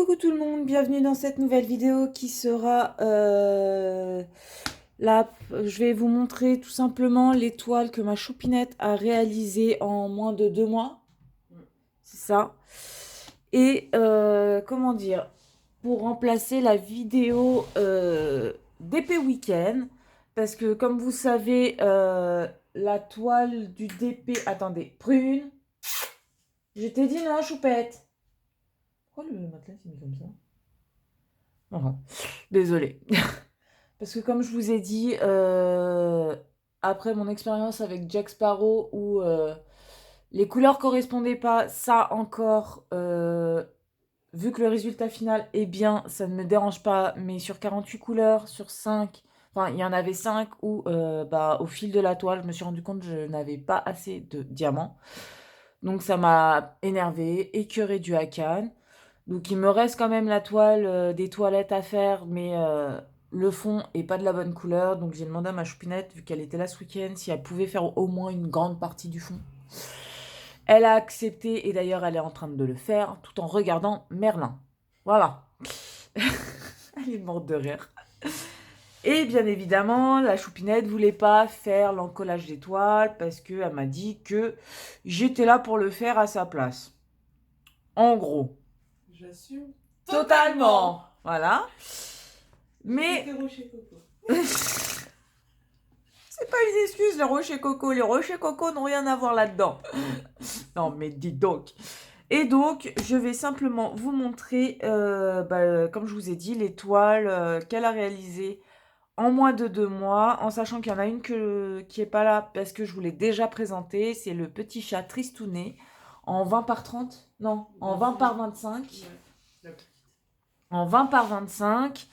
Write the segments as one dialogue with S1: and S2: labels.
S1: Coucou tout le monde, bienvenue dans cette nouvelle vidéo qui sera là. Je vais vous montrer tout simplement l'étoile que ma choupinette a réalisée en moins de 2 mois. C'est ça. Et comment dire, pour remplacer la vidéo DP Week-end, parce que comme vous savez, la toile du DP... Attendez, prune. Je t'ai dit non, choupette. Pourquoi le matelas s'est mis comme ça? Désolée. Parce que comme je vous ai dit, après mon expérience avec Jack Sparrow où les couleurs correspondaient pas, ça encore, vu que le résultat final est bien, ça ne me dérange pas, mais sur 48 couleurs, sur 5, enfin il y en avait 5 où au fil de la toile, je me suis rendu compte que je n'avais pas assez de diamants. Donc ça m'a énervé, écœuré du Hakan. Donc il me reste quand même la toile des toilettes à faire, mais le fond est pas de la bonne couleur. Donc j'ai demandé à ma choupinette, vu qu'elle était là ce week-end, si elle pouvait faire au moins une grande partie du fond. Elle a accepté et d'ailleurs elle est en train de le faire tout en regardant Merlin. Voilà. Elle est morte de rire. Et bien évidemment, la choupinette voulait pas faire l'encollage des toiles parce qu'elle m'a dit que j'étais là pour le faire à sa place. En gros.
S2: J'assume.
S1: Totalement. Voilà. Mais
S2: C'était Rocher Coco.
S1: c'est pas une excuse, les rochers coco. Les rochers coco n'ont rien à voir là-dedans. Non, mais dis donc. Et donc, je vais simplement vous montrer, comme je vous ai dit, les toiles qu'elle a réalisées en moins de 2 mois, en sachant qu'il y en a une qui est pas là parce que je vous l'ai déjà présentée. C'est le petit chat tristounet en 20 par 30. Non, en 20 par 25.
S2: Ouais.
S1: En 20 par 25.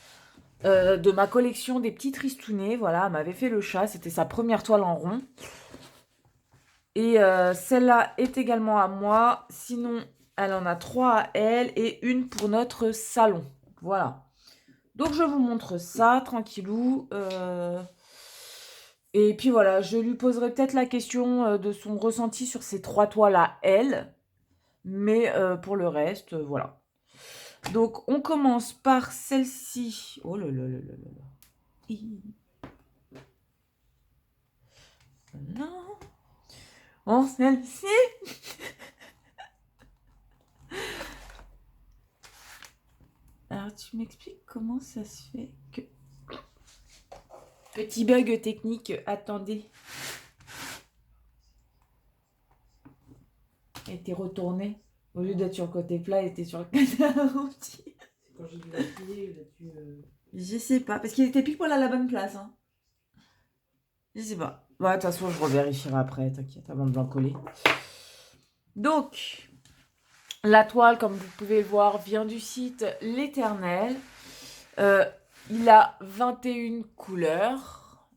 S1: De ma collection des petits tristounets. Voilà, elle m'avait fait le chat, c'était sa première toile en rond. Et celle-là est également à moi. Sinon, elle en a 3 à elle et une pour notre salon. Voilà. Donc, je vous montre ça, tranquillou. Et puis voilà, je lui poserai peut-être la question de son ressenti sur ces 3 toiles à elle. Mais pour le reste, voilà. Donc, on commence par celle-ci. Oh là là là là là là. Non. Oh, celle-ci. Alors, tu m'expliques comment ça se fait que... Petit bug technique, attendez. Elle était retournée. Au lieu d'être sur le côté plat, elle était sur le côté arrondi.
S2: Quand j'ai dû la plier, il a dû.
S1: Je sais pas, parce qu'il était pile poil à la bonne place. Hein. Je sais pas. Bon, de toute façon, je revérifierai après, t'inquiète, avant de l'en coller. Donc, la toile, comme vous pouvez le voir, vient du site L'Éternel. Il a 21 couleurs.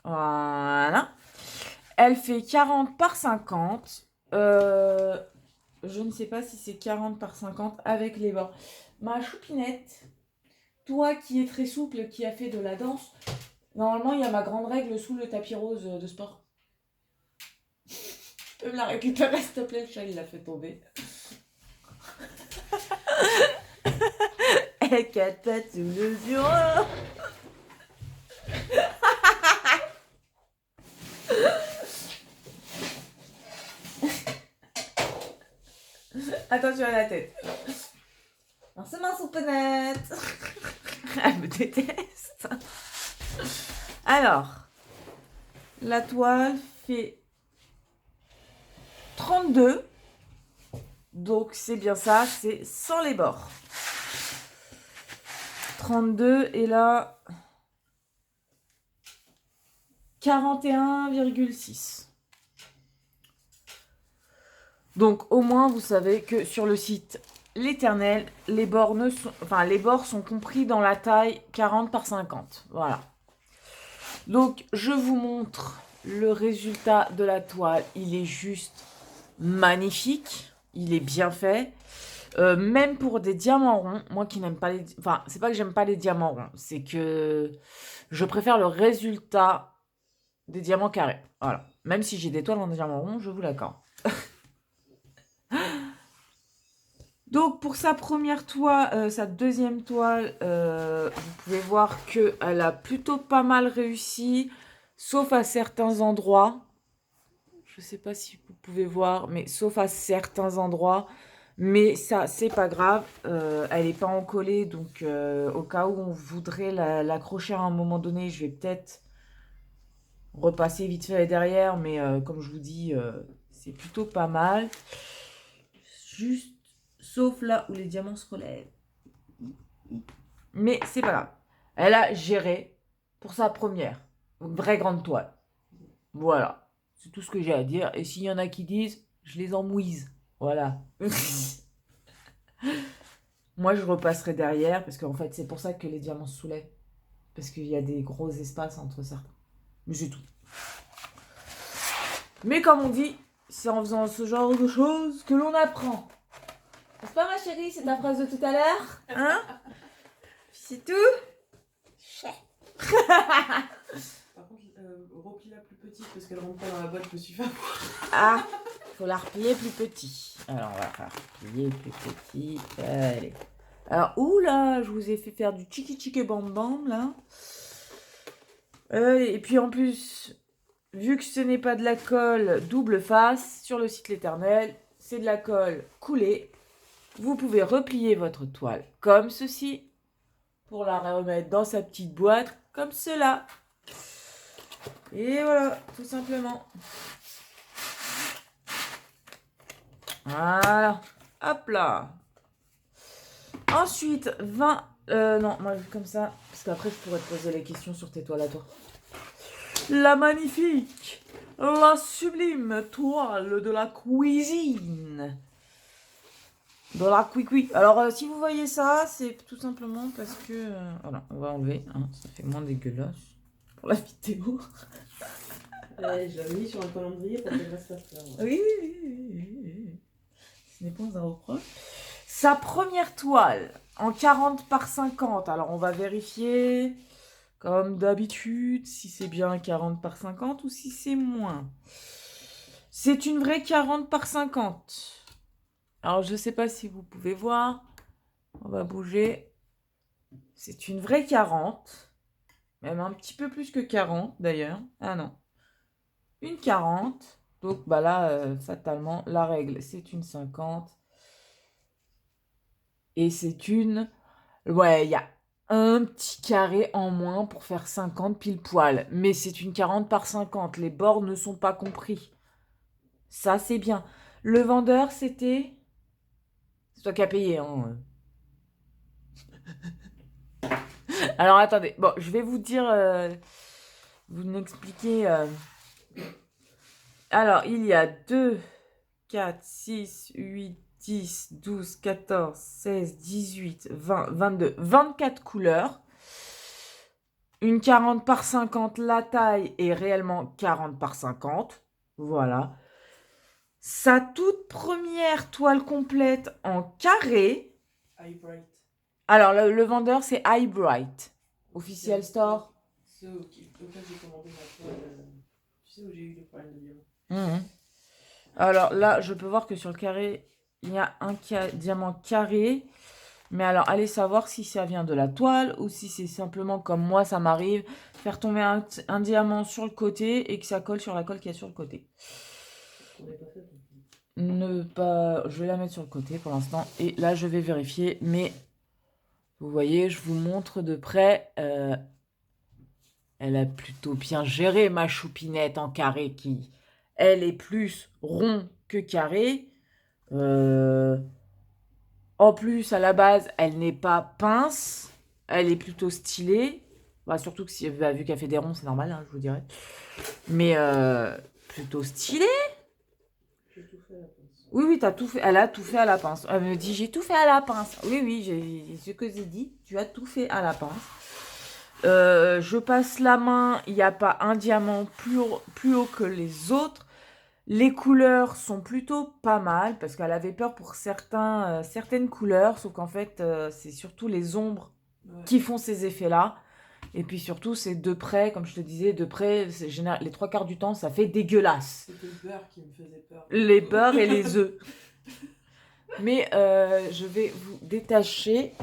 S1: Voilà. Elle fait 40 par 50. Je ne sais pas si c'est 40 par 50 avec les bords. Ma choupinette, toi qui es très souple, qui a fait de la danse, normalement il y a ma grande règle sous le tapis rose de sport. Tu peux me la récupérer s'il te plaît, le chat il l'a fait tomber. Et quatre pattes sous le bureau. Attention à la tête. Non, c'est ma soupenette. Elle me déteste. Alors, la toile fait 32. Donc, c'est bien ça, c'est sans les bords. 32 et là, 41,6. Donc, au moins, vous savez que sur le site L'Éternel, les bords sont compris dans la taille 40 par 50. Voilà. Donc, je vous montre le résultat de la toile. Il est juste magnifique. Il est bien fait. Même pour des diamants ronds, moi qui n'aime pas les... Enfin, c'est pas que j'aime pas les diamants ronds, c'est que je préfère le résultat des diamants carrés. Voilà. Même si j'ai des toiles en diamants ronds, je vous l'accorde. Donc, pour sa première toile, sa deuxième toile, vous pouvez voir qu'elle a plutôt pas mal réussi, sauf à certains endroits. Je sais pas si vous pouvez voir, mais sauf à certains endroits. Mais ça, c'est pas grave. Elle n'est pas encollée, donc au cas où on voudrait l'accrocher à un moment donné, je vais peut-être repasser vite fait derrière. Mais comme je vous dis, c'est plutôt pas mal. Juste, sauf là où les diamants se relèvent. Mais c'est pas grave. Elle a géré pour sa première. Une vraie grande toile. Voilà. C'est tout ce que j'ai à dire. Et s'il y en a qui disent, je les emmouise. Voilà. Moi, je repasserai derrière parce qu'en fait, c'est pour ça que les diamants se soulèvent. Parce qu'il y a des gros espaces entre certains. Mais c'est tout. Mais comme on dit, c'est en faisant ce genre de choses que l'on apprend. N'est-ce pas, ma chérie? C'est ta phrase de tout à l'heure? Hein? C'est tout?
S2: Par contre, replie-la plus petite parce qu'elle rentre pas dans la boîte, je me suis fait avoir.
S1: Ah, faut la replier plus petit. Alors, on va la replier plus petit. Allez. Alors, oula, je vous ai fait faire du tchiki bam bam, là. Et puis, en plus, vu que ce n'est pas de la colle double face sur le site L'Éternel, c'est de la colle coulée. Vous pouvez replier votre toile comme ceci pour la remettre dans sa petite boîte comme cela. Et voilà, tout simplement. Voilà. Hop là. Ensuite, 20... non, moi, comme ça, parce qu'après, je pourrais te poser les questions sur tes toiles à toi. La magnifique, la sublime toile de la cuisine. De la cuicui. Alors, si vous voyez ça, c'est tout simplement parce que... voilà, on va enlever. Hein, ça fait moins dégueulasse pour la vidéo.
S2: Je l'avais mis sur un calendrier pour qu'elle reste pas faire.
S1: Oui, oui, oui, oui, oui. Ce n'est pas un reproche. Sa première toile en 40 par 50. Alors, on va vérifier, comme d'habitude, si c'est bien 40 par 50 ou si c'est moins. C'est une vraie 40 par 50. Alors, je ne sais pas si vous pouvez voir. On va bouger. C'est une vraie 40. Même un petit peu plus que 40, d'ailleurs. Ah non. Une 40. Donc, bah là, fatalement, la règle, c'est une 50. Et c'est une... Ouais, il y a un petit carré en moins pour faire 50 pile poil. Mais c'est une 40 par 50. Les bords ne sont pas compris. Ça, c'est bien. Le vendeur, c'était... C'est toi qui as payé, hein. Alors, attendez. Bon, je vais vous dire... vous m'expliquer... Alors, il y a 2, 4, 6, 8, 10, 12, 14, 16, 18, 20, 22, 24 couleurs. Une 40 par 50, la taille est réellement 40 par 50. Voilà. Sa toute première toile complète en carré.
S2: Eyebright.
S1: Alors, le vendeur, c'est Eyebright. Official Store.
S2: C'est auquel j'ai commandé ma toile. Tu sais où j'ai eu les problèmes de diamants.
S1: Alors là, je peux voir que sur le carré, il y a un diamant carré. Mais alors, allez savoir si ça vient de la toile ou si c'est simplement comme moi, ça m'arrive, faire tomber un diamant sur le côté et que ça colle sur la colle qui est sur le côté. Je vais la mettre sur le côté pour l'instant. Et là, je vais vérifier. Mais vous voyez, je vous montre de près. Elle a plutôt bien géré ma choupinette en carré qui, elle, est plus rond que carré. En plus, à la base, elle n'est pas pince. Elle est plutôt stylée. Bah, surtout que si, vu qu'elle fait des ronds, c'est normal, hein, je vous dirais. Mais plutôt stylée.
S2: J'ai tout fait à la pince.
S1: Oui, oui, t'as tout fait. Elle a tout fait à la pince. Elle me dit, j'ai tout fait à la pince. Oui, oui, j'ai ce que j'ai dit. Tu as tout fait à la pince. Je passe la main. Il n'y a pas un diamant plus haut que les autres. Les couleurs sont plutôt pas mal parce qu'elle avait peur pour certaines couleurs, sauf qu'en fait, c'est surtout les ombres qui font ces effets-là. Et puis surtout, c'est de près, comme je te disais, de près, les 3/4 du temps, ça fait dégueulasse.
S2: C'était le beurre qui me faisait peur.
S1: Les beurres et les œufs. Mais je vais vous détacher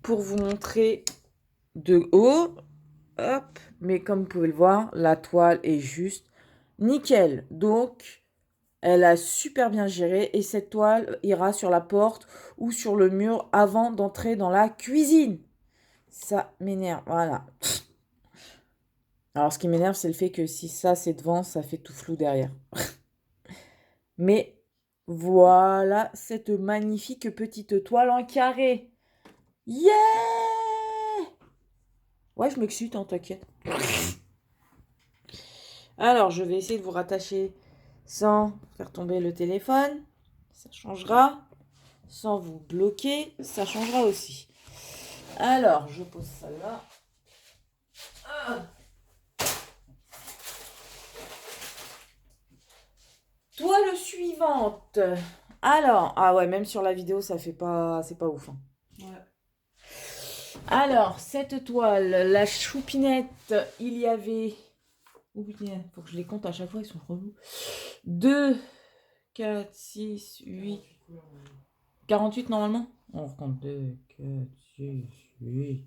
S1: pour vous montrer de haut. Hop. Mais comme vous pouvez le voir, la toile est juste nickel. Donc, elle a super bien géré. Et cette toile ira sur la porte ou sur le mur avant d'entrer dans la cuisine. Ça m'énerve. Voilà. Alors, ce qui m'énerve, c'est le fait que si ça, c'est devant, ça fait tout flou derrière. Mais voilà cette magnifique petite toile en carré. Yeah! Ouais, je m'excite, hein, t'inquiète. Alors, je vais essayer de vous rattacher sans faire tomber le téléphone. Ça changera. Sans vous bloquer, ça changera aussi. Alors, je pose ça là. Ah. Toile suivante. Alors, ah ouais, même sur la vidéo, ça fait pas, c'est pas ouf. Hein.
S2: Ouais.
S1: Alors, cette toile, la choupinette, il y avait... Oh putain, faut que je les compte à chaque fois, ils sont relous. 2, 4, 6, 8... 48 normalement? On recompte 2, 4, 6, 8,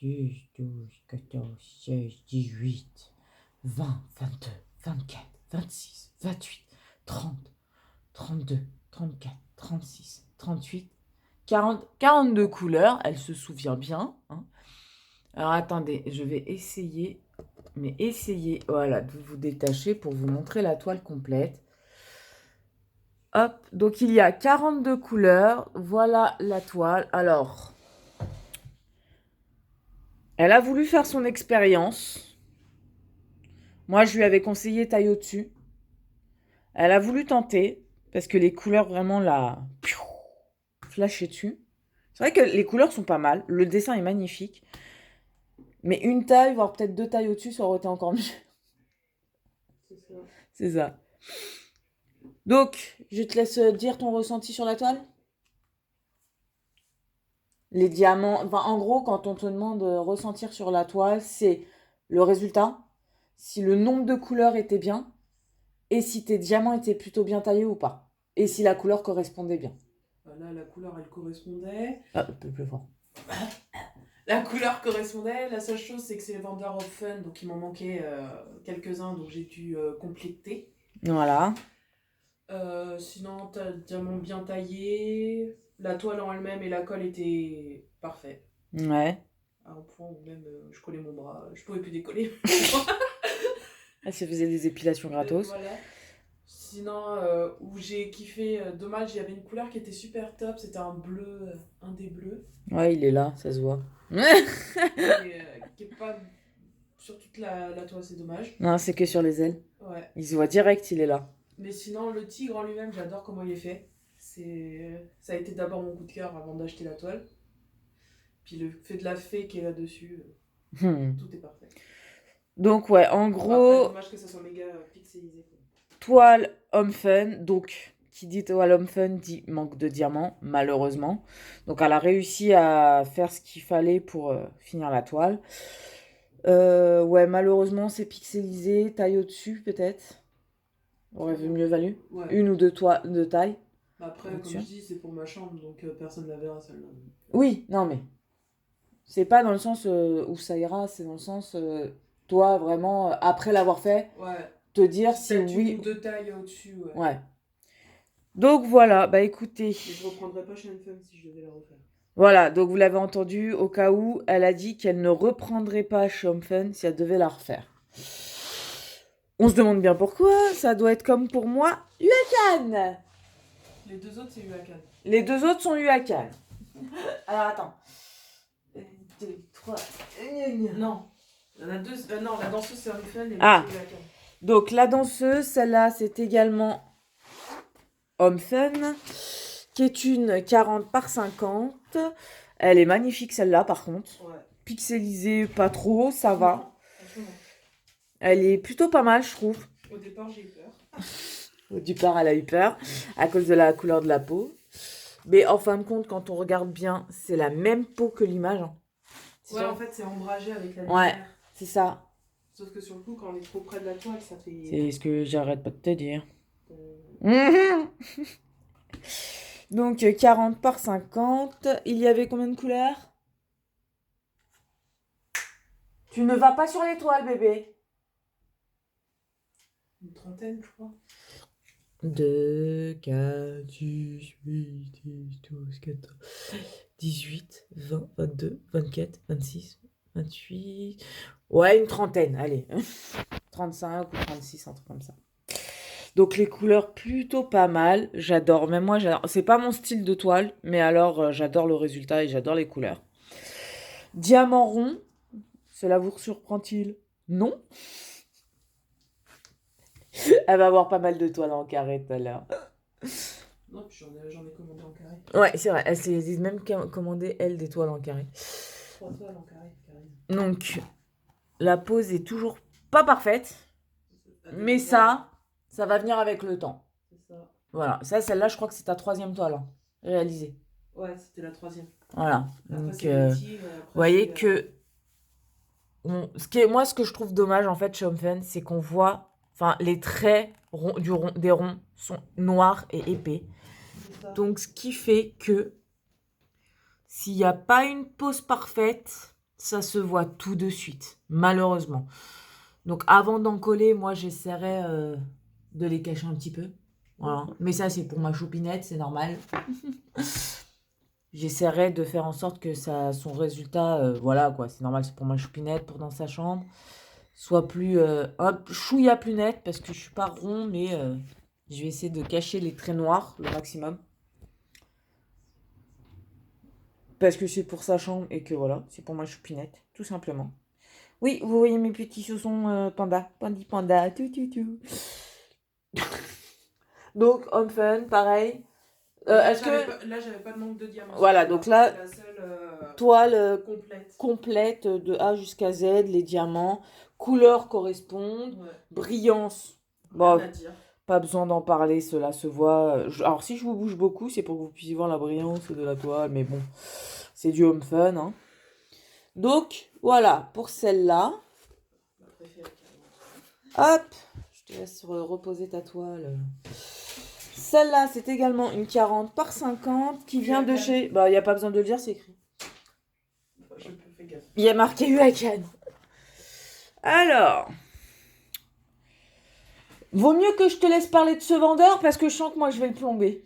S1: 10, 12, 14, 16, 18, 20, 22, 24, 26, 28, 30, 32, 34, 36, 38, 40, 42 couleurs. Elle se souvient bien. Hein. Alors attendez, je vais essayer, voilà, de vous détacher pour vous montrer la toile complète. Hop, donc il y a 42 couleurs. Voilà la toile. Alors, elle a voulu faire son expérience. Moi, je lui avais conseillé taille au-dessus. Elle a voulu tenter, parce que les couleurs vraiment la flashaient dessus. C'est vrai que les couleurs sont pas mal. Le dessin est magnifique. Mais une taille, voire peut-être 2 tailles au-dessus, ça aurait été encore mieux.
S2: C'est ça.
S1: C'est ça. Donc, je te laisse dire ton ressenti sur la toile. Les diamants, enfin, en gros, quand on te demande de ressentir sur la toile, c'est le résultat, si le nombre de couleurs était bien, et si tes diamants étaient plutôt bien taillés ou pas, et si la couleur correspondait bien.
S2: Là, la couleur, elle correspondait.
S1: Ah, un peu plus fort.
S2: La couleur correspondait. La seule chose, c'est que c'est les vendeurs of fun, donc il m'en manquait quelques-uns, donc j'ai dû compléter.
S1: Voilà.
S2: Sinon, t'as le diamant bien taillé. La toile en elle-même et la colle étaient parfaits.
S1: Ouais.
S2: À un point où même je collais mon bras, je pouvais plus décoller.
S1: Elle se faisait des épilations gratos.
S2: Voilà. Sinon, où j'ai kiffé, dommage, il y avait une couleur qui était super top, c'était un bleu, un des bleus.
S1: Ouais, il est là, ça se voit.
S2: Qui est pas sur toute la toile, c'est dommage.
S1: Non, c'est que sur les ailes.
S2: Ouais.
S1: Il se voit direct, il est là.
S2: Mais sinon, le tigre en lui-même, j'adore comment il est fait. Ça a été d'abord mon coup de cœur avant d'acheter la toile. Puis le fait de la fée qui est là-dessus, tout est parfait.
S1: Donc ouais, en gros...
S2: Après, dommage que ça soit méga pixelisé.
S1: Toile homme fun, donc qui dit toile homme fun dit manque de diamants, malheureusement. Donc elle a réussi à faire ce qu'il fallait pour finir la toile. Ouais, malheureusement c'est pixelisé, taille au-dessus peut-être. Aurait vu mieux valu.
S2: Ouais.
S1: Une ou deux de taille.
S2: Après, comme je dis, c'est pour ma chambre, donc personne ne la verra celle-là.
S1: Oui, non mais c'est pas dans le sens où ça ira, c'est dans le sens toi vraiment après l'avoir fait,
S2: Ouais.
S1: te dire si oui.
S2: Une ou deux tailles au-dessus, ouais.
S1: Ouais. Donc voilà, bah écoutez.
S2: Mais je reprendrai pas chez Femme si je devais la refaire.
S1: Voilà, donc vous l'avez entendu, au cas où, elle a dit qu'elle ne reprendrait pas Chum Fun si elle devait la refaire. On se demande bien pourquoi, ça doit être comme pour moi, Huacan.
S2: Les deux autres, c'est Huacan.
S1: Les deux autres sont Huacan. Alors attends. 1, 2, 3.
S2: Non. Il y en a deux. Non, la danseuse, c'est Fun et
S1: Ah.
S2: c'est Huacan.
S1: Donc la danseuse, celle-là, c'est également Homme Fun, qui est une 40 par 50. Elle est magnifique celle-là par contre.
S2: Ouais.
S1: Pixelisée, pas trop, ça va.
S2: Non.
S1: Elle est plutôt pas mal, je trouve.
S2: Au départ, j'ai eu peur.
S1: Au départ, elle a eu peur à cause de la couleur de la peau. Mais en fin de compte, quand on regarde bien, c'est la même peau que l'image. Hein.
S2: Ouais, en fait, c'est ombragé avec la lumière.
S1: Ouais, c'est ça.
S2: Sauf que sur le coup, quand on est trop près de la toile, ça fait...
S1: C'est ce que j'arrête pas de te dire. Mhm. Donc 40 par 50. Il y avait combien de couleurs? Tu ne vas pas sur l'étoile, bébé.
S2: Une trentaine, je crois.
S1: 2, 4, 6, 8, 10, 12, 14, 18, 20, 22, 24, 26, 28. Ouais, une trentaine, allez. 35 ou 36, un truc comme ça. Donc les couleurs plutôt pas mal. J'adore. Même moi, j'adore. C'est pas mon style de toile, mais alors j'adore le résultat et j'adore les couleurs. Diamant rond. Cela vous surprend-il? Non. Elle va avoir pas mal de toiles en carré tout à l'heure.
S2: Non, puis j'en ai commandé en carré.
S1: Ouais, c'est vrai. Elle s'est même commandé, elle, des toiles en carré.
S2: 3 toiles en carré.
S1: Donc, la pose est toujours pas parfaite. Mais ça va venir avec le temps.
S2: C'est ça.
S1: Voilà. Ça, celle-là, je crois que c'est ta 3e toile hein, réalisée.
S2: Ouais, c'était la 3e.
S1: Voilà.
S2: Après,
S1: Donc,
S2: c'est
S1: vous voyez que... Moi, ce que je trouve dommage, en fait, chez Home Fun, c'est qu'on voit... Enfin, les traits des ronds sont noirs et épais. Donc, ce qui fait que s'il n'y a pas une pose parfaite, ça se voit tout de suite, malheureusement. Donc, avant d'en coller, moi, j'essaierai de les cacher un petit peu. Voilà. Mais ça, c'est pour ma choupinette, c'est normal. J'essaierai de faire en sorte que son résultat, voilà quoi, c'est normal, c'est pour ma choupinette, pour dans sa chambre, soit plus, un chouïa plus net, parce que je suis pas rond, mais je vais essayer de cacher les traits noirs le maximum. Parce que c'est pour sa chambre et que voilà, c'est pour ma choupinette, tout simplement. Oui, vous voyez mes petits chaussons panda, panda, tout. Donc, Home Fun, pareil.
S2: Est-ce que... Là, j'avais pas de manque de diamants.
S1: Voilà, donc là,
S2: c'est la seule
S1: toile
S2: complète
S1: de A jusqu'à Z, les diamants, couleurs correspondent, brillance. Bon, pas besoin d'en parler, cela se voit. Alors, si je vous bouge beaucoup, c'est pour que vous puissiez voir la brillance de la toile, mais bon, c'est du Home Fun. Hein. Donc, voilà, pour celle-là. Hop, je te laisse reposer ta toile. Celle-là, c'est également une 40 par 50 qui vient de chez... Bah, il n'y a pas besoin de le dire, c'est écrit. Il y a marqué Huacan. Alors... Vaut mieux que je te laisse parler de ce vendeur parce que je sens que moi, je vais le plomber.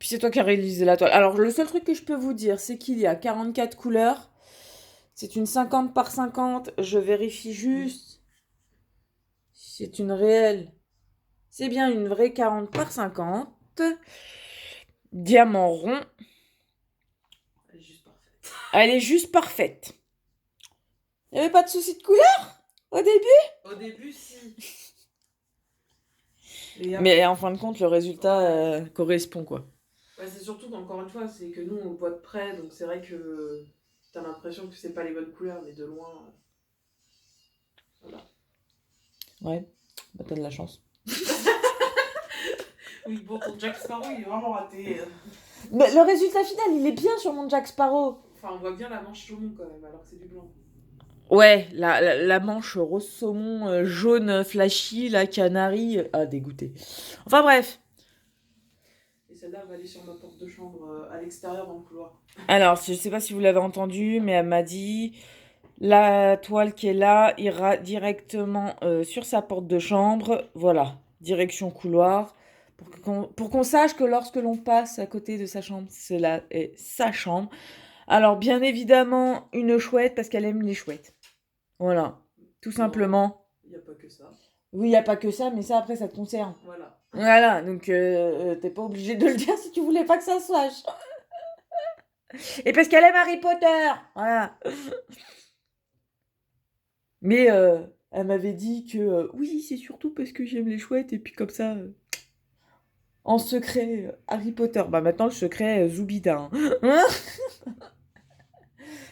S1: Puis c'est toi qui as réalisé la toile. Alors, le seul truc que je peux vous dire, c'est qu'il y a 44 couleurs. C'est une 50 par 50. Je vérifie juste. C'est une réelle... C'est bien une vraie 40 par 50. Diamant rond. Elle est juste parfaite. Il n'y avait pas de souci de couleur au début?
S2: Au début, si.
S1: Mais en fin de compte, le résultat correspond, quoi.
S2: Ouais, c'est surtout qu'encore une fois, c'est que nous, on le voit de près, donc c'est vrai que t'as l'impression que c'est pas les bonnes couleurs, mais de loin... Voilà.
S1: Ouais, bah t'as de la chance.
S2: Oui, bon, ton Jack Sparrow, il est vraiment raté.
S1: Mais le résultat final, il est bien sur mon Jack Sparrow.
S2: Enfin, on voit bien la manche saumon quand même, alors que c'est du blanc.
S1: Ouais, la manche rose saumon, jaune flashy, la canari. Ah, dégoûté. Enfin bref.
S2: Et celle-là va aller sur ma porte de chambre à l'extérieur dans le couloir.
S1: Alors, je sais pas si vous l'avez entendu, mais elle m'a dit... La toile qui est là ira directement sur sa porte de chambre. Voilà, direction couloir. Pour qu'on sache que lorsque l'on passe à côté de sa chambre, cela est sa chambre. Alors, bien évidemment, une chouette parce qu'elle aime les chouettes. Voilà, tout simplement.
S2: Il n'y a pas que ça.
S1: Oui, il n'y a pas que ça, mais ça, après, ça te concerne.
S2: Voilà.
S1: Voilà, donc t'es pas obligé de le dire si tu voulais pas que ça se sache. Et parce qu'elle aime Harry Potter. Voilà. Mais elle m'avait dit que oui, c'est surtout parce que j'aime les chouettes et puis comme ça, en secret, Harry Potter. Bah maintenant, le secret, Zoubida. Hein.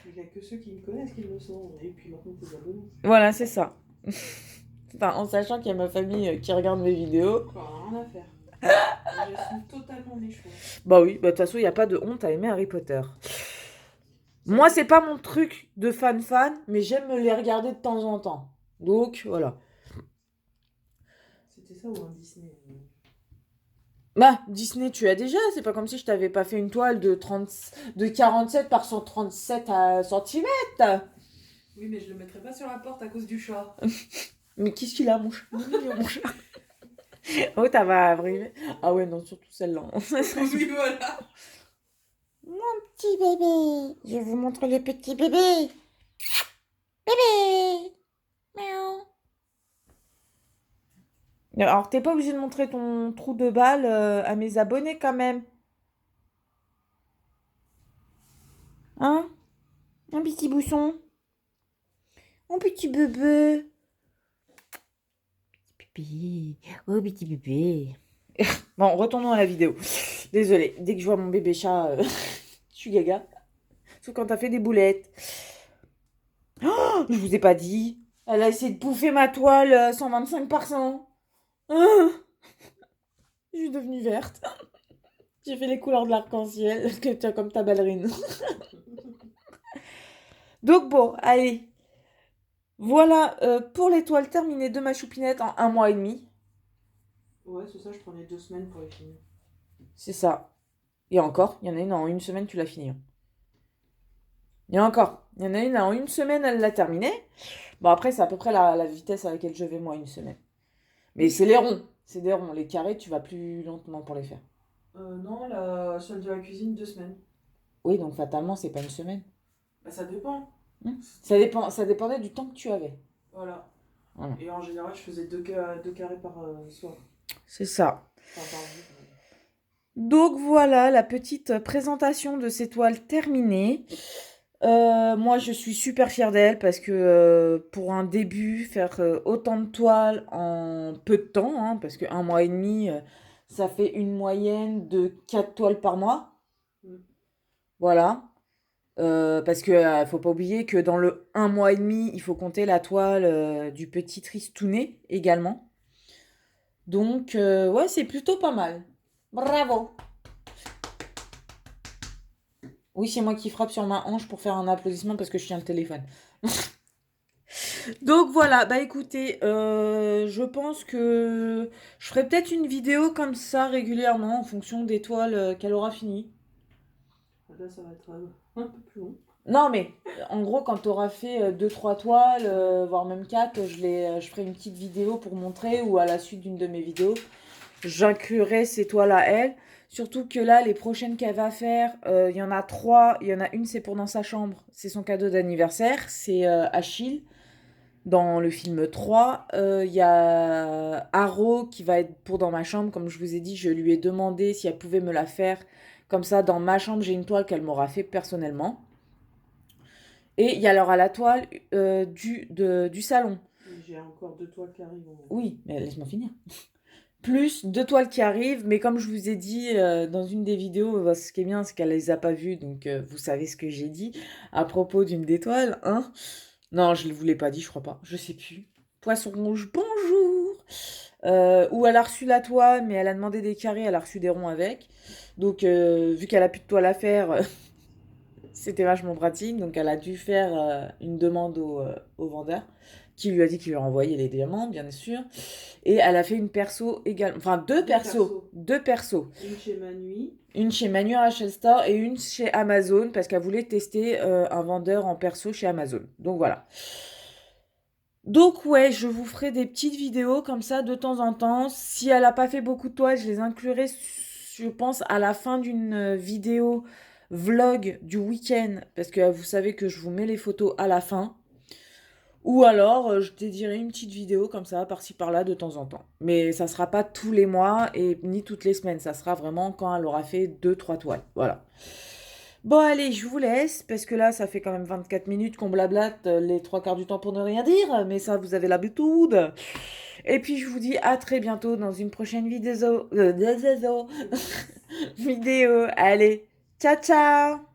S2: Il n'y a que ceux qui me connaissent qui le sont. Et puis maintenant, tes abonnés.
S1: Voilà, c'est ça. Enfin, en sachant qu'il y a ma famille qui regarde mes vidéos.
S2: Enfin, rien à faire. J'assume totalement mes choix.
S1: Bah oui, bah de toute façon, il n'y a pas de honte à aimer Harry Potter. Moi, c'est pas mon truc de fan, mais j'aime les regarder de temps en temps. Donc, voilà.
S2: C'était ça ou un Disney?
S1: Bah, Disney, tu as déjà. C'est pas comme si je t'avais pas fait une toile de 47 par 137 centimètres.
S2: Oui, mais je le mettrai pas sur la porte à cause du chat.
S1: Mais qu'est-ce qu'il a, mon chat? Mignon, mon chat. Oh, t'as va arriver. Ah ouais, non, surtout celle-là.
S2: Oui, voilà.
S1: Mon petit bébé. Je vous montre le petit bébé. Bébé. Miaou. Alors, t'es pas obligé de montrer ton trou de balle à mes abonnés quand même. Hein? Un petit bousson. Un petit bébé. Bébé. Oh, petit bébé. Bon, retournons à la vidéo. Désolée, dès que je vois mon bébé chat, je suis gaga. Sauf quand t'as fait des boulettes. Oh, je vous ai pas dit. Elle a essayé de bouffer ma toile 125%. Ah, je suis devenue verte. J'ai fait les couleurs de l'arc-en-ciel, que tu as comme ta ballerine. Donc bon, allez. Voilà pour l'étoile terminée de ma choupinette en 1 mois et demi.
S2: Ouais, c'est ça, je prenais 2 semaines pour les finir.
S1: C'est ça. Et encore, il y en a une en 1 semaine, tu l'as fini. Il y en a encore. Il y en a une en 1 semaine, elle l'a terminée. Bon, après, c'est à peu près la vitesse à laquelle je vais, moi, 1 semaine. Mais c'est les ronds. C'est des ronds. Les carrés, tu vas plus lentement pour les faire.
S2: Non, celle de la cuisine, 2 semaines.
S1: Oui, donc fatalement, c'est pas 1 semaine.
S2: Bah, ça dépend.
S1: Ça dépendait du temps que tu avais.
S2: Voilà.
S1: Voilà.
S2: Et en général, je faisais deux carrés par soir.
S1: C'est ça.
S2: Enfin, par jour.
S1: Donc voilà la petite présentation de ces toiles terminées. Moi, je suis super fière d'elle parce que pour un début, faire autant de toiles en peu de temps, hein, parce que 1 mois et demi, ça fait une moyenne de 4 toiles par mois.
S2: Mm.
S1: Voilà. Parce que faut pas oublier que dans le 1 mois et demi, il faut compter la toile du petit tristounet également. Donc, ouais, c'est plutôt pas mal. Bravo! Oui, c'est moi qui frappe sur ma hanche pour faire un applaudissement parce que je tiens le téléphone. Donc voilà, bah écoutez, je pense que je ferai peut-être une vidéo comme ça régulièrement en fonction des toiles qu'elle aura fini.
S2: Là, ça va être un peu plus long.
S1: Non mais en gros quand tu auras fait 2-3 toiles, voire même 4, je ferai une petite vidéo pour montrer ou à la suite d'une de mes vidéos, j'inclurai ces toiles à elle. Surtout que là, les prochaines qu'elle va faire, il y en a 3. Il y en a une, c'est pour dans sa chambre. C'est son cadeau d'anniversaire. C'est Achille dans le film 3. Il y a Arrow qui va être pour dans ma chambre. Comme je vous ai dit, je lui ai demandé si elle pouvait me la faire. Comme ça, dans ma chambre, j'ai une toile qu'elle m'aura fait personnellement. Et il y a alors à la toile du salon.
S2: J'ai encore 2 toiles qui arrivent.
S1: Oui, mais laisse-moi finir. Plus 2 toiles qui arrivent, mais comme je vous ai dit dans une des vidéos, ce qui est bien, c'est qu'elle les a pas vues, donc vous savez ce que j'ai dit à propos d'une des toiles, hein. Non, je ne vous l'ai pas dit, je crois pas, je sais plus. Poisson rouge, bonjour. Où elle a reçu la toile, mais elle a demandé des carrés, elle a reçu des ronds avec. Donc, vu qu'elle a plus de toile à faire, c'était vachement pratique, donc elle a dû faire une demande au vendeur, qui lui a dit qu'il lui renvoyait les diamants, bien sûr. Et elle a fait une perso également, enfin deux persos.
S2: Une chez Manui.
S1: Une chez Manu Rachel Store et une chez Amazon, parce qu'elle voulait tester un vendeur en perso chez Amazon. Donc voilà. Donc ouais, je vous ferai des petites vidéos comme ça de temps en temps. Si elle n'a pas fait beaucoup de toiles, je les inclurai, je pense, à la fin d'une vidéo vlog du week-end, parce que vous savez que je vous mets les photos à la fin. Ou alors, je dédierai une petite vidéo comme ça, par-ci par-là, de temps en temps. Mais ça sera pas tous les mois et ni toutes les semaines. Ça sera vraiment quand elle aura fait 2-3 toiles. Voilà. Bon, allez, je vous laisse, parce que là, ça fait quand même 24 minutes qu'on blablate les 3 quarts du temps pour ne rien dire. Mais ça, vous avez l'habitude. Et puis, je vous dis à très bientôt dans une prochaine vidéo. Vidéo. Allez, ciao, ciao!